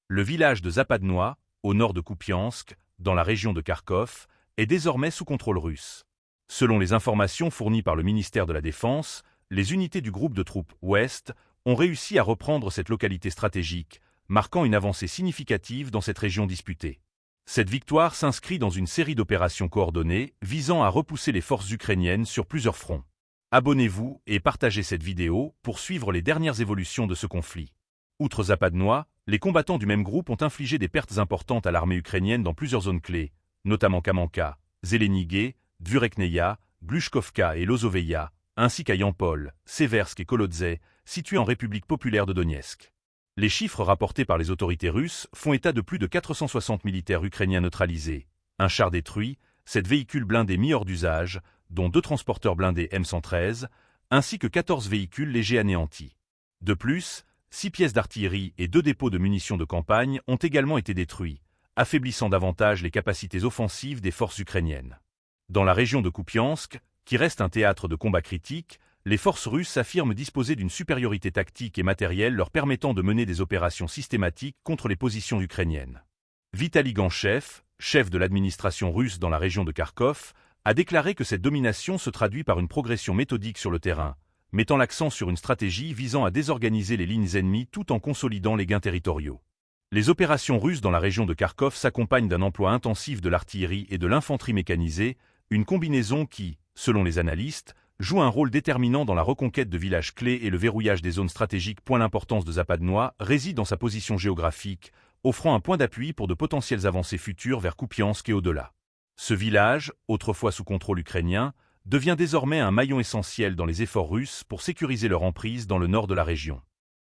Le village de Zapadnoï, au nord de Kupiansk, dans la région de Kharkov, est désormais sous contrôle russe. Selon les informations fournies par le ministère de la Défense, les unités du groupe de troupes Ouest ont réussi à reprendre cette localité stratégique, marquant une avancée significative dans cette région disputée. Cette victoire s'inscrit dans une série d'opérations coordonnées visant à repousser les forces ukrainiennes sur plusieurs fronts. Abonnez-vous et partagez cette vidéo pour suivre les dernières évolutions de ce conflit. Outre Zapadnoï, les combattants du même groupe ont infligé des pertes importantes à l'armée ukrainienne dans plusieurs zones clés, notamment Kamenka, Zelenigué, Dvurekneia, Glushkovka et Lozoveïa, ainsi qu'à Yampol, Seversk et Kolodze, situés en République populaire de Donetsk. Les chiffres rapportés par les autorités russes font état de plus de 460 militaires ukrainiens neutralisés, un char détruit, 7 véhicules blindés mis hors d'usage, dont 2 transporteurs blindés M113, ainsi que 14 véhicules légers anéantis. De plus, 6 pièces d'artillerie et 2 dépôts de munitions de campagne ont également été détruits, affaiblissant davantage les capacités offensives des forces ukrainiennes. Dans la région de Kupiansk, qui reste un théâtre de combat critique, les forces russes affirment disposer d'une supériorité tactique et matérielle leur permettant de mener des opérations systématiques contre les positions ukrainiennes. Vitaly Ganchev, chef de l'administration russe dans la région de Kharkov, a déclaré que cette domination se traduit par une progression méthodique sur le terrain, mettant l'accent sur une stratégie visant à désorganiser les lignes ennemies tout en consolidant les gains territoriaux. Les opérations russes dans la région de Kharkov s'accompagnent d'un emploi intensif de l'artillerie et de l'infanterie mécanisée, une combinaison qui, selon les analystes, joue un rôle déterminant dans la reconquête de villages clés et le verrouillage des zones stratégiques. L'importance de Zapadnoï réside dans sa position géographique, offrant un point d'appui pour de potentielles avancées futures vers Kupiansk et au-delà. Ce village, autrefois sous contrôle ukrainien, devient désormais un maillon essentiel dans les efforts russes pour sécuriser leur emprise dans le nord de la région.